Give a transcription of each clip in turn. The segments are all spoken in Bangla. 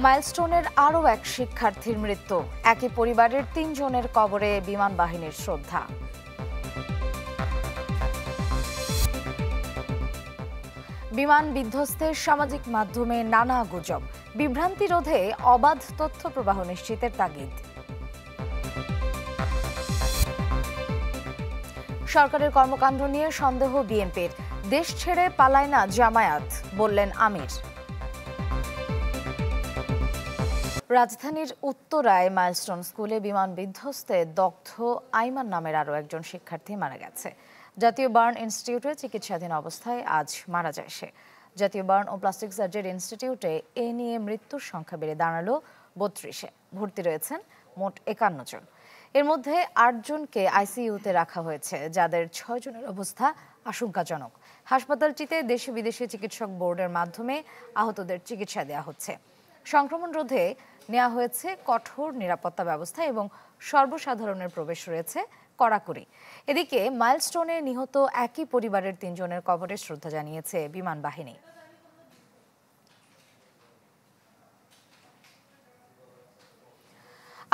মাইলস্টোনের আরও এক শিক্ষার্থীর মৃত্যু, একই পরিবারের ৩ জনের কবরে বিমান বাহিনীর শ্রদ্ধা। বিমান বিধ্বস্তের সামাজিক মাধ্যমে নানা গুজব, বিভ্রান্তি রোধে অবাধ তথ্য প্রবাহ নিশ্চিতের তাগিদ। সরকারের কর্মকাণ্ড নিয়ে সন্দেহ বিএনপির, দেশ ছেড়ে পালায় না জামায়াত, বললেন আমির। রাজধানীর উত্তরায় মাইলস্টোন স্কুলে বিমান বিধ্বস্তে দগ্ধ আইমান নামের আরও একজন শিক্ষার্থী মারা গেছে। জাতীয় বার্ন ইনস্টিটিউটে চিকিৎসাধীন অবস্থায় আজ মারা যায় সে। জাতীয় বার্ন ও প্লাস্টিক সার্জারি ইনস্টিটিউটে এ নিয়ে মৃত্যুর সংখ্যা বেড়ে দাঁড়ালো ৩২-এ। ভর্তি রয়েছেন মোট ৫১ জন। এর মধ্যে ৮ জনকে আইসিইউতে রাখা হয়েছে, যাদের ৬ জনের অবস্থা আশঙ্কাজনক। হাসপাতালটিতে দেশি বিদেশি চিকিৎসক বোর্ডের মাধ্যমে আহতদের চিকিৎসা দেওয়া হচ্ছে। সংক্রমণ রোধে নেওয়া হয়েছে কঠোর নিরাপত্তা ব্যবস্থা এবং সর্বসাধারণের প্রবেশ রয়েছে কড়াকড়ি। এদিকে মাইলস্টোনে নিহত একই পরিবারের ৩ জনের কবরে শ্রদ্ধা জানিয়েছে বিমান বাহিনী।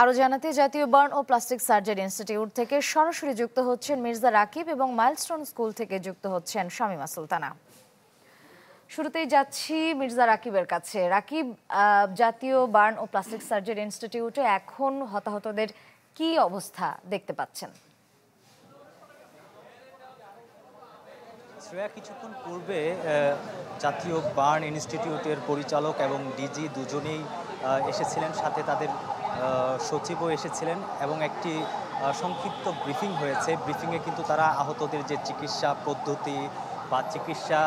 আরও জানাতে জাতীয় বার্ন ও প্লাস্টিক সার্জারি ইনস্টিটিউট থেকে সরাসরি যুক্ত হচ্ছেন মির্জা রাকিব এবং মাইলস্টোন স্কুল থেকে যুক্ত হচ্ছেন শামীমা সুলতানা। শুরুতেই যাচ্ছি মির্জা রাকিবের কাছে। রাকিব, জাতীয় বার্ন ও প্লাস্টিক সার্জারি ইনস্টিটিউটে এখন হতাহতদের কি অবস্থা দেখতে পাচ্ছেন? শ্রেয়া, কিছুক্ষণ পূর্বে জাতীয় বার্ন ইনস্টিটিউটের পরিচালক এবং ডিজি দুজনেই এসেছিলেন, সাথে তাদের সচিবও এসেছিলেন এবং একটি সংক্ষিপ্ত ব্রিফিং হয়েছে। ব্রিফিংয়ে কিন্তু তারা আহতদের যে চিকিৎসা পদ্ধতি বা চিকিৎসা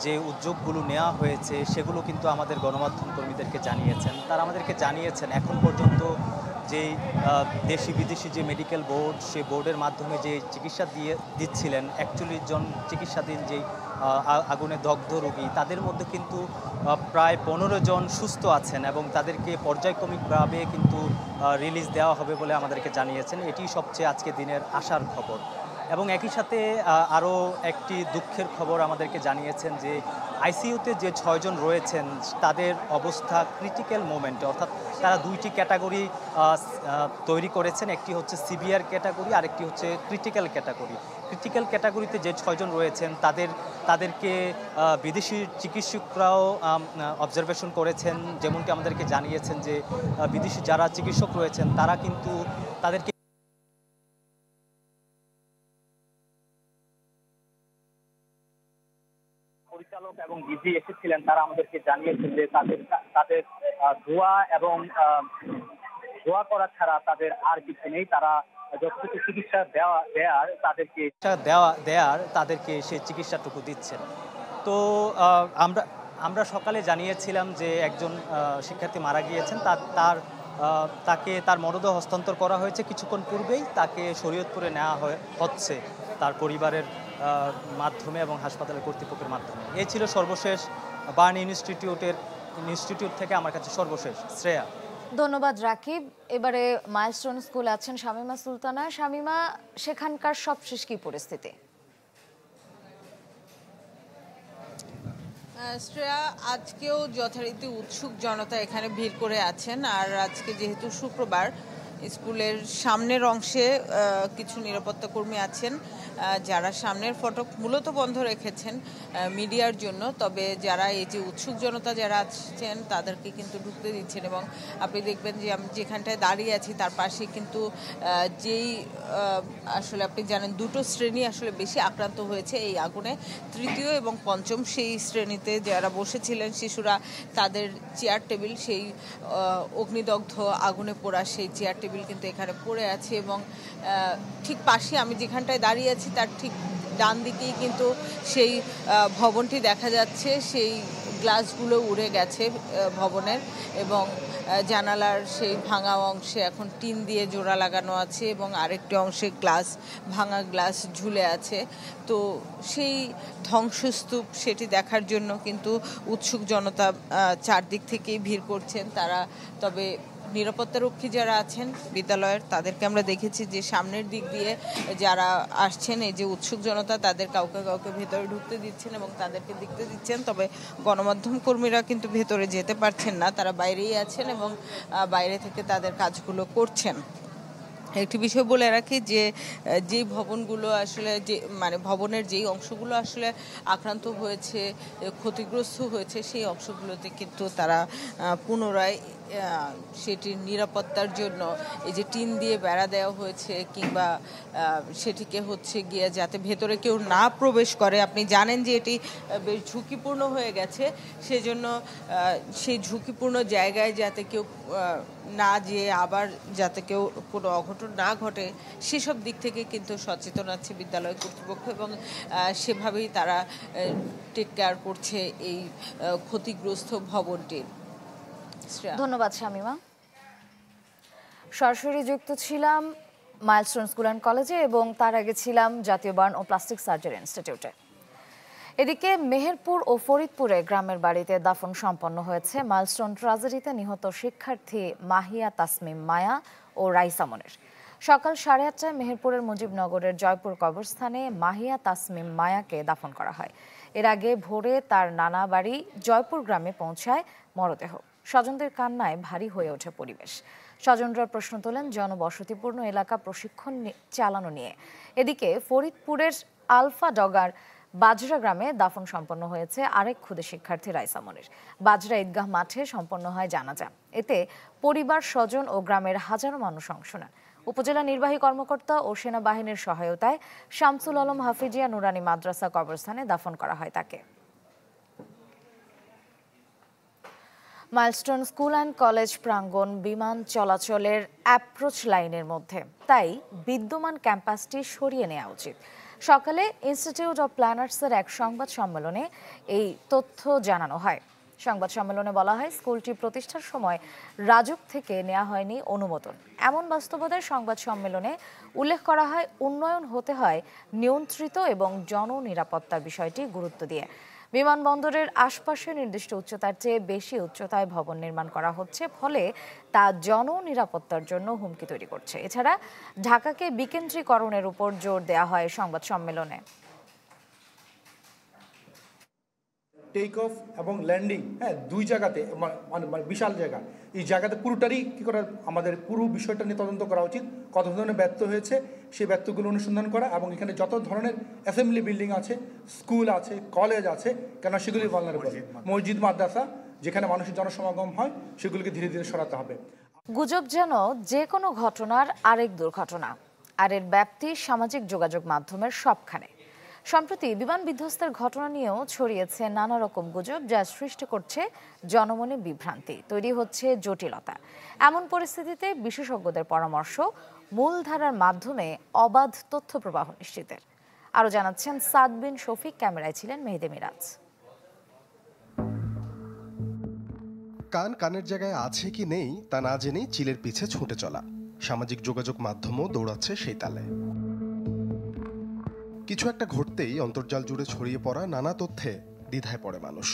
যে উদ্যোগগুলো নেওয়া হয়েছে সেগুলো কিন্তু আমাদের গণমাধ্যম কর্মীদেরকে জানিয়েছেন। তারা আমাদেরকে জানিয়েছেন এখন পর্যন্ত যেই দেশি বিদেশি যে মেডিকেল বোর্ড, সেই বোর্ডের মাধ্যমে যে চিকিৎসা দিচ্ছিলেন ৪১ জন চিকিৎসাধীন যেই আগুনে দগ্ধ রোগী, তাদের মধ্যে কিন্তু প্রায় ১৫ জন সুস্থ আছেন এবং তাদেরকে পর্যায়ক্রমিকভাবে কিন্তু রিলিজ দেওয়া হবে বলে আমাদেরকে জানিয়েছেন। এটি সবচেয়ে আজকে দিনের আশার খবর। এবং একই সাথে আরও একটি দুঃখের খবর আমাদেরকে জানিয়েছেন যে আইসিইউতে যে ৬ জন রয়েছেন তাদের অবস্থা ক্রিটিক্যাল মোমেন্টে, অর্থাৎ তারা ২টি ক্যাটাগরি তৈরি করেছেন। একটি হচ্ছে সিভিয়ার ক্যাটাগরি, আরেকটি হচ্ছে ক্রিটিক্যাল ক্যাটাগরি। ক্রিটিক্যাল ক্যাটাগরিতে যে ৬ জন রয়েছেন তাদেরকে বিদেশি চিকিৎসকরাও অবজারভেশন করেছেন। যেমনটি আমাদেরকে জানিয়েছেন যে বিদেশি যারা চিকিৎসক রয়েছেন তারা কিন্তু তাদেরকে পরিচালক এবং ডিজি এসেছিলেন, তারা আমাদেরকে জানিয়েছেন যে তাদের দোয়া এবং দোয়া করা ছাড়া তাদের আর কিছু নেই। তারা যতটুকু চিকিৎসা দেওয়ার তাদেরকে সেই চিকিৎসাটুকু দিচ্ছেন। তো আমরা সকালে জানিয়েছিলাম যে একজন শিক্ষার্থী মারা গিয়েছেন, তাকে তার মরদেহ হস্তান্তর করা হয়েছে। কিছুক্ষণ পূর্বেই তাকে শরীয়তপুরে নেওয়া হচ্ছে তার পরিবারের মাধ্যমে এবং হাসপাতালের কর্তৃপক্ষের মাধ্যমে। এই ছিল সর্বশেষ বার্ন ইনস্টিটিউট থেকে আমার কাছে সর্বশেষ। শ্রেয়া, ধন্যবাদ রাকিব। এবারে মাইলস্টোন স্কুল আছেন শামীমা সুলতানা। শামীমা, সেখানকার সবশেষ কি পরিস্থিতি? শ্রেয়া, আজকেও যথারীতি উৎসুক জনতা এখানে ভিড় করে আছেন। আর আজকে যেহেতু শুক্রবার, স্কুলের সামনের অংশে কিছু নিরাপত্তা কর্মী আছেন যারা সামনের ফটক মূলত বন্ধ রেখেছেন মিডিয়ার জন্য। তবে যারা এই যে উৎসুক জনতা যারা আছেন তাদেরকে কিন্তু ঢুকতে দিচ্ছেন। এবং আপনি দেখবেন যে আমি যেখানটায় দাঁড়িয়ে আছি তার পাশে কিন্তু যেই আসলে আপনি জানেন দুটো শ্রেণী আসলে বেশি আক্রান্ত হয়েছে এই আগুনে, তৃতীয় এবং পঞ্চম সেই শ্রেণীতে যারা বসেছিলেন শিশুরা, তাদের চেয়ার টেবিল সেই অগ্নিদগ্ধ আগুনে পোড়া সেই চেয়ার টেবিল কিন্তু এখানে পড়ে আছে। এবং ঠিক পাশে আমি যেখানটায় দাঁড়িয়ে আছি তার ঠিক ডান দিকেই কিন্তু সেই ভবনটি দেখা যাচ্ছে। সেই গ্লাসগুলো উড়ে গেছে ভবনের এবং জানালার সেই ভাঙা অংশে এখন টিন দিয়ে জোড়া লাগানো আছে এবং আরেকটি অংশে ভাঙা গ্লাস ঝুলে আছে। তো সেই ধ্বংসস্তূপ সেটি দেখার জন্য কিন্তু উৎসুক জনতা চারদিক থেকেই ভিড় করছেন তারা। তবে নিরাপত্তারক্ষী যারা আছেন বিদ্যালয়ের তাদেরকে আমরা দেখেছি যে সামনের দিক দিয়ে যারা আসছেন, এই যে উৎসুক জনতা, তাদের কাউকে কাউকে ভেতরে ঢুকতে দিচ্ছেন এবং তাদেরকে দেখতে দিচ্ছেন। তবে গণমাধ্যম কর্মীরা কিন্তু ভেতরে যেতে পারছেন না, তারা বাইরেই আছেন এবং বাইরে থেকে তাদের কাজগুলো করছেন। একটি বিষয় বলে রাখি যে যেই ভবনগুলো আসলে যে মানে ভবনের যেই অংশগুলো আসলে আক্রান্ত হয়েছে, ক্ষতিগ্রস্ত হয়েছে, সেই অংশগুলোতে কিন্তু তারা পুনরায় সেটির নিরাপত্তার জন্য এই যে টিন দিয়ে বেড়া দেওয়া হয়েছে কিংবা সেটিকে হচ্ছে গিয়ে যাতে ভেতরে কেউ না প্রবেশ করে। আপনি জানেন যে এটি বেশ ঝুঁকিপূর্ণ হয়ে গেছে, সেজন্য সেই ঝুঁকিপূর্ণ জায়গায় যাতে কেউ না যেয়ে আবার যাতে কেউ কোনো অঘটন না ঘটে সেসব দিক থেকে কিন্তু সচেতন আছে বিদ্যালয় কর্তৃপক্ষ এবং সেভাবেই তারা টেক কেয়ার করছে এই ক্ষতিগ্রস্ত ভবনটির। ধন্যবাদ শামিমা। সরাসরি যুক্ত ছিলাম মাইলস্টোন স্কুল অ্যান্ড কলেজে এবং তার আগে ছিলাম জাতীয় বার্ন ও প্লাস্টিক সার্জারি ইনস্টিটিউটে। এদিকে মেহেরপুর ও ফরিদপুরে গ্রামের বাড়িতে দাফন সম্পন্ন হয়েছে মাইলস্টোন ট্র্যাজেডিতে নিহত শিক্ষার্থী মাহিয়া তাসমিম মায়া ও রাইসামনের। সকাল 8:30টায় মেহেরপুরের মুজিবনগরের জয়পুর কবরস্থানে মাহিয়া তাসমিম মায়াকে দাফন করা হয়। এর আগে ভোরে তার নানা বাড়ি জয়পুর গ্রামে পৌঁছায় মরদেহ। স্বজনদের কান্নায় ভারী হয়ে ওঠে পরিবেশ। স্বজনরা প্রশ্ন তোলেন জনবসতিপূর্ণ এলাকা প্রশিক্ষণ চালানো নিয়ে। এদিকে ফরিদপুরের আলফা ডগার বাজরা গ্রামে দাফন সম্পন্ন হয়েছে আরেক ক্ষুদে শিক্ষার্থী রাইসামনের। বাজরা ঈদগাহ মাঠে সম্পন্ন হয় জানাজা। এতে পরিবার, স্বজন ও গ্রামের হাজারো মানুষ অংশ নেন। উপজেলা নির্বাহী কর্মকর্তা ও সেনাবাহিনীর সহায়তায় শামসুল আলম হাফিজিয়া নুরানি মাদ্রাসা কবরস্থানে দাফন করা হয় তাকে। মাইলস্টোন স্কুল অ্যান্ড কলেজ প্রাঙ্গণ বিমান চলাচলের অ্যাপ্রোচ লাইনের মধ্যে, তাই বিদ্যমান ক্যাম্পাসটি সরিয়ে নেওয়া উচিত। সকালে ইনস্টিটিউট অব প্ল্যানার্সের এক সংবাদ সম্মেলনে এই তথ্য জানানো হয়। সংবাদ সম্মেলনে বলা হয়, স্কুলটি প্রতিষ্ঠার সময় রাজুক থেকে নেওয়া হয়নি অনুমোদন। এমন বাস্তবতায় সংবাদ সম্মেলনে উল্লেখ করা হয়, উন্নয়ন হতে হয় নিয়ন্ত্রিত এবং জননিরাপত্তার বিষয়টি গুরুত্ব দিয়ে। বিমানবন্দরের আশপাশে নির্দিষ্ট উচ্চতার চেয়ে বেশি উচ্চতায় ভবন নির্মাণ করা হচ্ছে, ফলে তা জননিরাপত্তার জন্য হুমকি তৈরি করছে। এছাড়া ঢাকাকে বিকেন্দ্রীকরণের উপর জোর দেওয়া হয় সংবাদ সম্মেলনে। টেক অফ এবং ল্যান্ডিং, দুই জায়গাতে মানে বিশাল জায়গা, এই জায়গাতে পুরোটারই কী করা, আমাদের পুরো বিষয়টা নিয়ে তদন্ত করা উচিত। কত ধরনের ব্যর্থ হয়েছে সেই ব্যর্থগুলো অনুসন্ধান করা এবং এখানে যত ধরনের অ্যাসেম্বলি বিল্ডিং আছে, স্কুল আছে, কলেজ আছে, কেন সেগুলি ভালনারেবল, মসজিদ, মাদ্রাসা যেখানে মানুষের জনসমাগম হয় সেগুলিকে ধীরে ধীরে সরাতে হবে। গুজব যেন যে কোনো ঘটনার আরেক দুর্ঘটনা, আর এর ব্যাপ্তি সামাজিক যোগাযোগ মাধ্যমের সবখানে। সম্প্রতি বিমান বিধ্বস্তের ঘটনা নিয়েও ছড়িয়েছে নানা রকম গুজব, যা সৃষ্টি করছে জনমনে বিভ্রান্তি, তৈরি হচ্ছে জটিলতা। এমন পরিস্থিতিতে বিশেষজ্ঞদের পরামর্শ মূলধারার মাধ্যমে অবাধ তথ্য প্রবাহ নিশ্চিতের। আরও জানাচ্ছেন সাদ বিন শফিক, ক্যামেরায় ছিলেন মেহেদী মিরাজ। কান কানের জায়গায় আছে কি নেই তা না জেনেই চিলের পিছে ছুটে চলা, সামাজিক যোগাযোগ মাধ্যমও দৌড়াচ্ছে সেই তালে। কিছু একটা ঘটতেই অন্তর্জাল জুড়ে ছড়িয়ে পড়া নানা তথ্যে দ্বিধায় পড়ে মানুষ।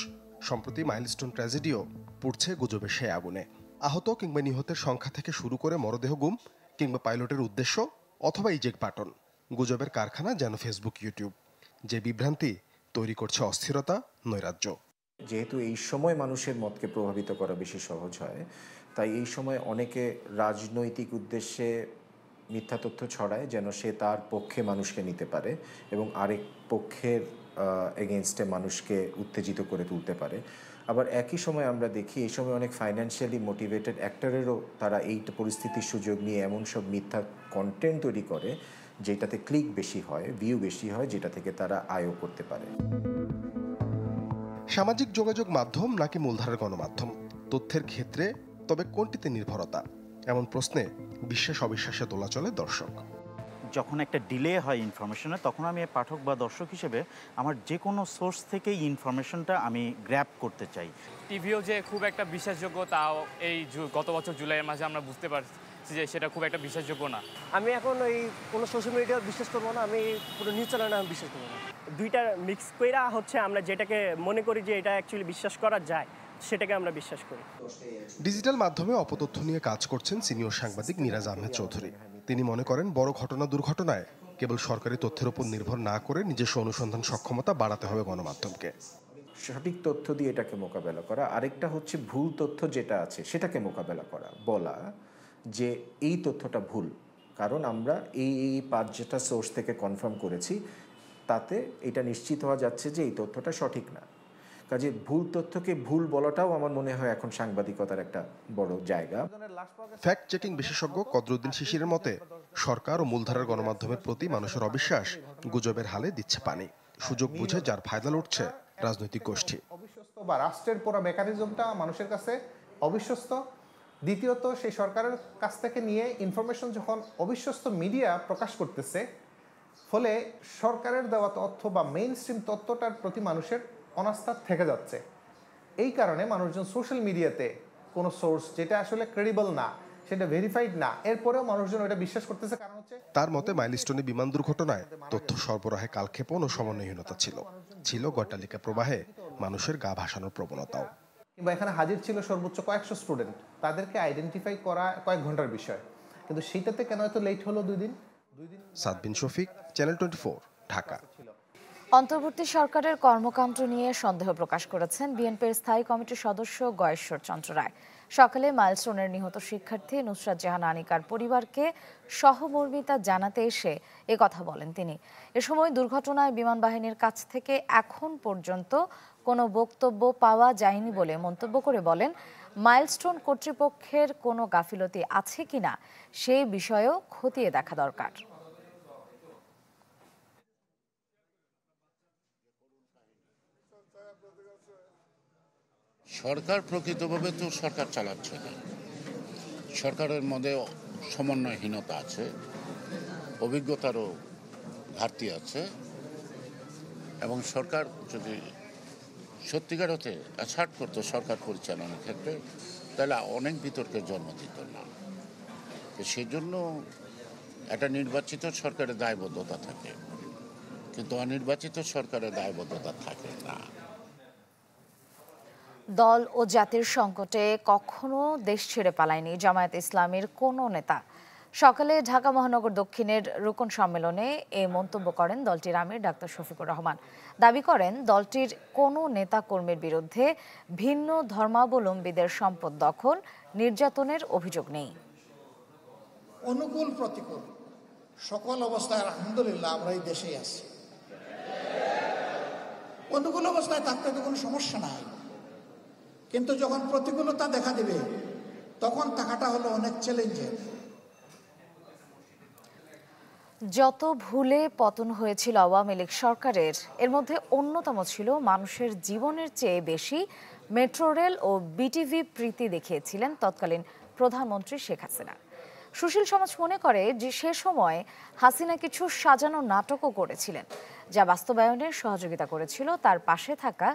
সম্প্রতি মাইলস্টোন ট্র্যাজেডিও পুড়ছে গুজবের সে আগুনে। আহত কিংবা নিহতের সংখ্যা থেকে শুরু করে মরদেহ গুম কিংবা পাইলটের উদ্দেশ্য অথবা ইজেক্ট বাটন, গুজবের কারখানা যেন ফেসবুক, ইউটিউব। যে বিভ্রান্তি তৈরি করছে অস্থিরতা, নৈরাজ্য। যেহেতু এই সময় মানুষের মতকে প্রভাবিত করা বেশি সহজ হয়, তাই এই সময় অনেকে রাজনৈতিক উদ্দেশ্যে মিথ্যা তথ্য ছড়ায় যেন সে তার পক্ষে মানুষকে নিতে পারে এবং আরেক পক্ষের এগেনস্টে মানুষকে উত্তেজিত করে তুলতে পারে। আবার একই সময় আমরা দেখি এই সময় অনেক ফাইন্যান্সিয়ালি মোটিভেটেড অ্যাক্টরেরও তারা এই পরিস্থিতির সুযোগ নিয়ে এমন সব মিথ্যা কন্টেন্ট তৈরি করে যেটাতে ক্লিক বেশি হয়, ভিউ বেশি হয়, যেটা থেকে তারা আয়ও করতে পারে। সামাজিক যোগাযোগ মাধ্যম নাকি মূলধারার গণমাধ্যম, তথ্যের ক্ষেত্রে তবে কোনটিতে নির্ভরতা? এমন প্রশ্নে বিশ্বাস অবিশ্বাসে দোলাচলে দর্শক। যখন একটা ডিলে হয় ইনফরমেশনে, তখন আমি পাঠক বা দর্শক হিসেবে আমার যে কোনো সোর্স থেকেই ইনফরমেশনটা আমি গ্র্যাব করতে চাই। টিভিও যে খুব একটা বিশ্বাসযোগ্য তাও এই গত বছর জুলাইয়ের মাসে আমরা বুঝতে পারছি যে সেটা খুব একটা বিশ্বাসযোগ্য না। আমি এখন ওই কোনো সোশ্যাল মিডিয়া বিশ্বাস করবো না, আমি কোনো নিউজ চ্যানেলে আমি বিশ্বাস করবো না। দুইটা মিক্স কইরা হচ্ছে আমরা যেটাকে মনে করি যে এটা অ্যাকচুয়ালি বিশ্বাস করা যায় সেটাকে আমরা বিশ্বাস করি। ডিজিটাল মাধ্যমে অপতথ্য নিয়ে কাজ করছেন সিনিয়র সাংবাদিক মিরাজ আহমেদ চৌধুরী। তিনি মনে করেন বড় ঘটনা দুর্ঘটনায় কেবল সরকারি তথ্যের উপর নির্ভর না করে নিজস্ব অনুসন্ধান সক্ষমতা বাড়াতে হবে গণমাধ্যমকে। সঠিক তথ্য দিয়ে এটাকে মোকাবেলা করা, আরেকটা হচ্ছে ভুল তথ্য যেটা আছে সেটাকে মোকাবেলা করা, বলা যে এই তথ্যটা ভুল, কারণ আমরা এই 5 সোর্স থেকে কনফার্ম করেছি, তাতে এটা নিশ্চিত হওয়া যাচ্ছে যে এই তথ্যটা সঠিক না। কাজে ভুল তথ্যকে ভুল বলাটাও আমার মনে হয় এখন সাংবাদিকতার একটা বড় জায়গা। ফ্যাক্ট চেকিং বিশেষজ্ঞ কদরুদ্দিন শিশিরের মতে সরকার ও মূলধারার গণমাধ্যমের প্রতি মানুষের অবিশ্বাস গুজবের হালে দিচ্ছে পানি। সুযোগ বুঝে যার ফায়দা লুটছে রাজনৈতিক গোষ্ঠী অবিশ্বস্ত বা রাষ্ট্রের পুরো মেকানিজমটা মানুষের কাছে অবিশ্বস্ত। দ্বিতীয়ত সেই সরকারের কাছ থেকে নিয়ে ইনফরমেশন যখন অবিশ্বস্ত মিডিয়া প্রকাশ করতেছে, ফলে সরকারের দেওয়া তথ্য বা মেইন স্ট্রিম তথ্যটার প্রতি মানুষের অনাস্থা থেকে যাচ্ছে। এই কারণে মানুষজন সোশ্যাল মিডিয়াতে কোনো সোর্স যেটা আসলে ক্রেডিবল না, সেটা ভেরিফাইড না, এরপরেও মানুষজন ওটা বিশ্বাস করতেছে। কারণ হচ্ছে তার মতে মাইলস্টোনে বিমান দুর্ঘটনায় তথ্য সরবরাহে কালক্ষেপণ ও সমন্বয়হীনতা ছিল গড্ডালিকা প্রবাহে মানুষের গা ভাসানোর প্রবণতাও। কিংবা এখানে হাজির ছিল সর্বোচ্চ কয়েকশো স্টুডেন্ট, তাদেরকে আইডেন্টিফাই করা কয়েক ঘন্টার বিষয়, কিন্তু সেইটাতে কেন এত লেট হলো 2 দিন? সাদ বিন শফিক, চ্যানেল 24, ঢাকা। অন্তর্বর্তী সরকারের কর্মকাণ্ড নিয়ে সন্দেহ প্রকাশ করেছেন বিএনপির স্থায়ী কমিটির সদস্য গয়েশ্বর চন্দ্র রায়। সকালে মাইলস্টোনের নিহত শিক্ষার্থী নুসরাত জাহান আনিকার পরিবারকে সহমর্মিতা জানাতে এসে কথা বলেন তিনি। এ সময় দুর্ঘটনায় বিমান বাহিনীর কাছ থেকে এখন পর্যন্ত কোনো বক্তব্য পাওয়া যায়নি বলে মন্তব্য করে বলেন, মাইলস্টোন কর্তৃপক্ষের কোনো গাফিলতি আছে কিনা সেই বিষয়েও খতিয়ে দেখা দরকার। সরকার প্রকৃতভাবে তো সরকার চালাচ্ছে না, সরকারের মধ্যে সমন্বয়হীনতা আছে, অভিজ্ঞতারও ঘাটতি আছে, এবং সরকার যদি সত্যিকার অর্থে অ্যাসার্ট করতো সরকার পরিচালনার ক্ষেত্রে, তাহলে অনেক বিতর্কের জন্ম দিত না। তো সেই জন্য একটা নির্বাচিত সরকারের দায়বদ্ধতা থাকে, কিন্তু অনির্বাচিত সরকারের দায়বদ্ধতা থাকে না। দল ও জাতির সংকটে কখনো দেশ ছেড়ে পালায়নি জামায়াত ইসলামীর কোনো নেতা। সকালে ঢাকা মহানগর দক্ষিণের রুকন সম্মেলনে এ মন্তব্য করেন দলটির আমির ডাক্তার শফিকুর রহমান। দাবি করেন দলটির কোনো নেতা কর্মীর বিরুদ্ধে ভিন্ন ধর্মাবলম্বীদের সম্পদ দখল, নির্যাতনের অভিযোগ নেই। অনুকূল প্রতিকূল সকল অবস্থায় আলহামদুলিল্লাহ আমরা এই দেশেই আছি। অনুকূল অবস্থায় থাকতে তো কোনো সমস্যা নাই, কিন্তু যখন প্রতিকূলতা দেখা দিবে তখন থাকাটা হলো অনেক চ্যালেঞ্জের। যত ভুলে পতন হয়েছিল আওয়ামী লীগ সরকারের, এর মধ্যে অন্যতম ছিল মানুষের জীবনের চেয়ে বেশি মেট্রো রেল ও বিটিভি প্রীতি দেখিয়েছিলেন তৎকালীন প্রধানমন্ত্রী শেখ হাসিনা। সুশীল সমাজ মনে করে যে সে সময় হাসিনা কিছু সাজানো নাটকও করেছিলেন, যা বাস্তবায়নে সহযোগিতা করেছিল তার পাশে থাকা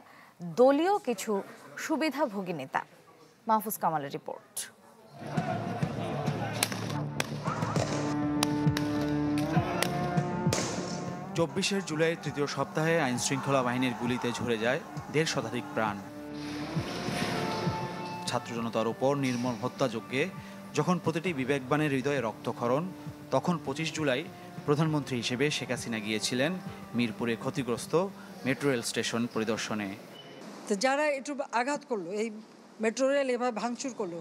দলীয় কিছু সুবিধাভোগী নেতা। মাহফুজ কামালের রিপোর্ট। 24 জুলাইয়ের তৃতীয় সপ্তাহে আইনশৃঙ্খলা বাহিনীর গুলিতে ঝরে যায় 1.5 শতাধিক প্রাণ। ছাত্র জনতার উপর নির্মম হত্যাযজ্ঞে যখন প্রতিটি বিবেকবানের হৃদয়ে রক্তক্ষরণ, তখন 25 জুলাই প্রধানমন্ত্রী হিসেবে শেখ হাসিনা গিয়েছিলেন মিরপুরে ক্ষতিগ্রস্ত মেট্রো রেল স্টেশন পরিদর্শনে। তো যারা একটু আঘাত করলো, এই মেট্রো রেল এভাবে ভাঙচুর করলো,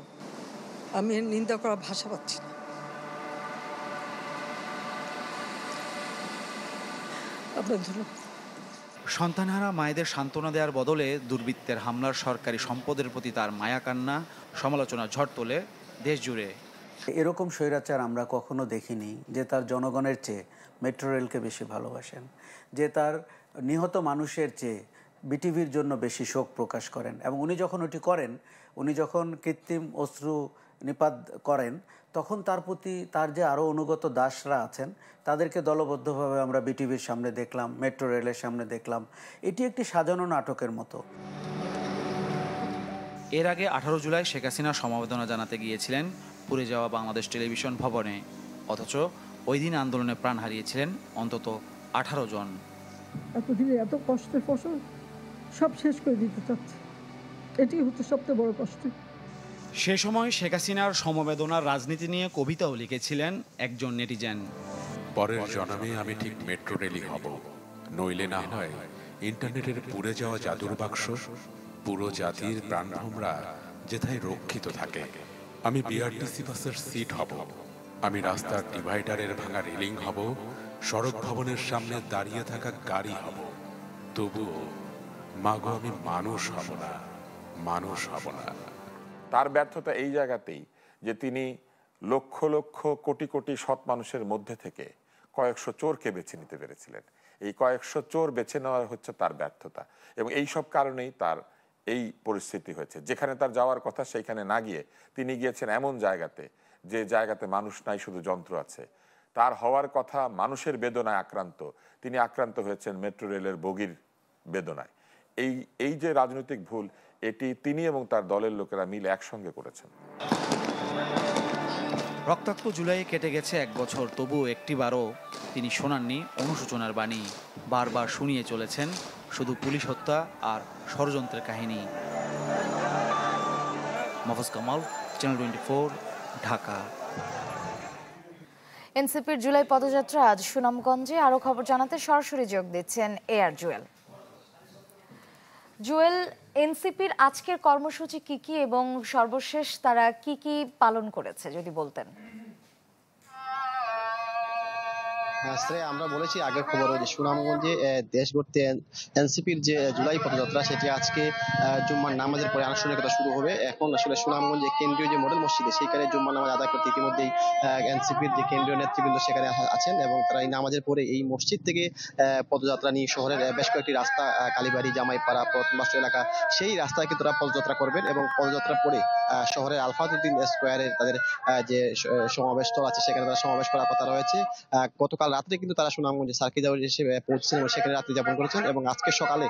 আমি নিন্দা করার ভাষা পাচ্ছি না। সন্তানহারা মায়েদের সান্ত্বনা দেওয়ার বদলে দুর্বৃত্তের হামলার সরকারি সম্পদের প্রতি তার মায়া কান্না, সমালোচনার ঝড় তোলে দেশ জুড়ে। এরকম স্বৈরাচার আমরা কখনো দেখিনি, যে তার জনগণের চেয়ে মেট্রো রেলকে বেশি ভালোবাসেন, যে তার নিহত মানুষের চেয়ে বিটিভির জন্য বেশি শোক প্রকাশ করেন। এবং উনি যখন ওটি করেন, উনি যখন কৃত্রিম অশ্রু নিপাত করেন, তখন তার প্রতি তার যে আরও অনুগত দাসরা আছেন তাদেরকে দলবদ্ধভাবে আমরা বিটিভির সামনে দেখলাম, মেট্রো রেলের সামনে দেখলাম। এটি একটি সাজানো নাটকের মতো। এর আগে 18 জুলাই শেখ হাসিনা সমবেদনা জানাতে গিয়েছিলেন পুড়ে যাওয়া বাংলাদেশ টেলিভিশন ভবনে, অথচ ওই দিন আন্দোলনে প্রাণ হারিয়েছিলেন অন্তত 18 জন। এতদিনে এত কষ্টের ফসল সব শেষ করে দিতে চাচ্ছে। এটি হচ্ছে সবচেয়ে বড় কষ্ট। সে সময় শেখ হাসিনার সমবেদনার রাজনীতি নিয়ে কবিতাও লিখেছিলেন একজন নেটিজেন। পরের জন্মে আমি ঠিক মেট্রো রেলই হব, নইলে না হয় ইন্টারনেটের পুড়ে যাওয়া জাদুর বাক্স, পুরো জাতির প্রাণভোমরা যেথায় রক্ষিত থাকে। আমি বিআরটিসি বাসের সিট হব, আমি রাস্তার ডিভাইডারের ভাঙা রেলিং হব, সড়ক ভবনের সামনে দাঁড়িয়ে থাকা গাড়ি হব। তবুও মাগো আমি মানুষ হব না, মানুষ হব না। তার ব্যর্থতা এই জায়গাতেই যে তিনি লক্ষ লক্ষ কোটি কোটি সৎ মানুষের মধ্যে থেকে কয়েকশো চোরকে বেছে নিতে পেরেছিলেন। এই কয়েকশো চোর বেছে নেওয়া হচ্ছে তার ব্যর্থতা, এবং এই সব কারণেই তার এই পরিস্থিতি হয়েছে। যেখানে তার যাওয়ার কথা সেইখানে না গিয়ে তিনি গিয়েছেন এমন জায়গাতে যে জায়গাতে মানুষ নাই, শুধু যন্ত্র আছে। তার হওয়ার কথা মানুষের বেদনায় আক্রান্ত, তিনি আক্রান্ত হয়েছেন মেট্রো রেলের বগির বেদনায়। এই যে রাজনৈতিক ভুল, এটি তিনি এবং তার দলের লোকেরা মিলে একসঙ্গে করেছেন। রক্তাক্ত জুলাই কেটে গেছে 1 বছর, তবুও একটিবারও তিনি শোনাননি অনুশোচনার বাণী। বারবার শুনিয়ে চলেছেন শুধু পুলিশ হত্যা আর ষড়যন্ত্রের কাহিনী। মাহফুজ কামাল, চ্যানেল 24, ঢাকা। এনসিপির জুলাই পদযাত্রা আজ সুনামগঞ্জে। আরো খবর জানাতে সরাসরি যোগ দিচ্ছেন এআর জুয়েল। জুয়েল, এনসিপির আজকের কর্মসূচি কি কি এবং সর্বশেষ তারা কি কি পালন করেছে যদি বলতেন। আমরা বলেছি আগের খবর যে সুনামগঞ্জে দেশ গড়তে এনসিপির যে জুলাই পদযাত্রা সেটি আজকে জুম্মার নামাজের পরে আনুষ্ঠানিকতা শুরু হবে। এখন আসলে সুনামগঞ্জে কেন্দ্রীয় যে মডেল মসজিদে সেখানে জুম্মার নামাজ আদায় করতে ইতিমধ্যেই এনসিপির যে কেন্দ্রীয় নেতৃবৃন্দ সেখানে আছেন, এবং তারা এই নামাজের পরে এই মসজিদ থেকে পদযাত্রা নিয়ে শহরের বেশ কয়েকটি রাস্তা, কালীবাড়ি, জামাইপাড়া, প্রথমবাস্ত এলাকা, সেই রাস্তায় কিন্তু তারা পদযাত্রা করবেন। এবং পদযাত্রা পরে শহরের আলফাতুদ্দিন স্কোয়ারে তাদের যে সমাবেশ স্থল আছে সেখানে তারা সমাবেশ করার কথা রয়েছে। গতকাল রাত্রে কিন্তু তারা সুনামগঞ্জে সার্কিট হাউসে এসে পৌঁছেছেন এবং সেখানে রাত্রি যাপন করেছেন, এবং আজকে সকালে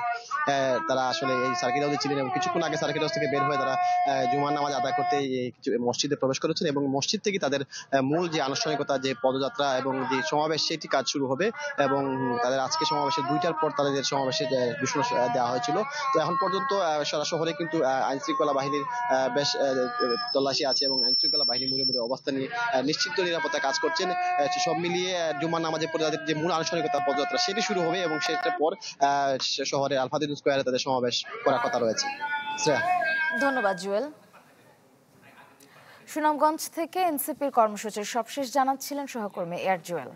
তারা আসলে এই সার্কিট হাউসে ছিলেন এবং কিছুক্ষণ আগে সার্কিট হাউস থেকে বের হয়ে তারা জুমার নামাজ আদায় করতে মসজিদে প্রবেশ করেছেন। এবং মসজিদ থেকে তাদের মূল যে আনুষ্ঠানিকতা, যে পদযাত্রা এবং যে সমাবেশ, সেটি কাজ শুরু হবে। এবং তাদের আজকে সমাবেশের 2টার পর তাদের সমাবেশে ঘোষণা দেওয়া হয়েছিল। তো এখন পর্যন্ত সারা শহরে কিন্তু আইন শৃঙ্খলা বাহিনীর বেশ তল্লাশি আছে এবং আইন শৃঙ্খলা বাহিনী মুড়ে মুড়ে অবস্থান নিয়ে নিশ্চিত নিরাপত্তা কাজ করছেন। সব মিলিয়ে জুমার নামাজের পরে তাদের যে মূল আনুষ্ঠানিকতা পদযাত্রা সেটি শুরু হবে এবং সেটার পর শহরে আলফাতুদ্দিন স্কোয়ারে তাদের সমাবেশ করার কথা রয়েছে। ধন্যবাদ জুয়েল। সুনামগঞ্জ থেকে এনসিপির কর্মসূচির সবশেষ জানাচ্ছিলেন সহকর্মী এআর জুয়েল।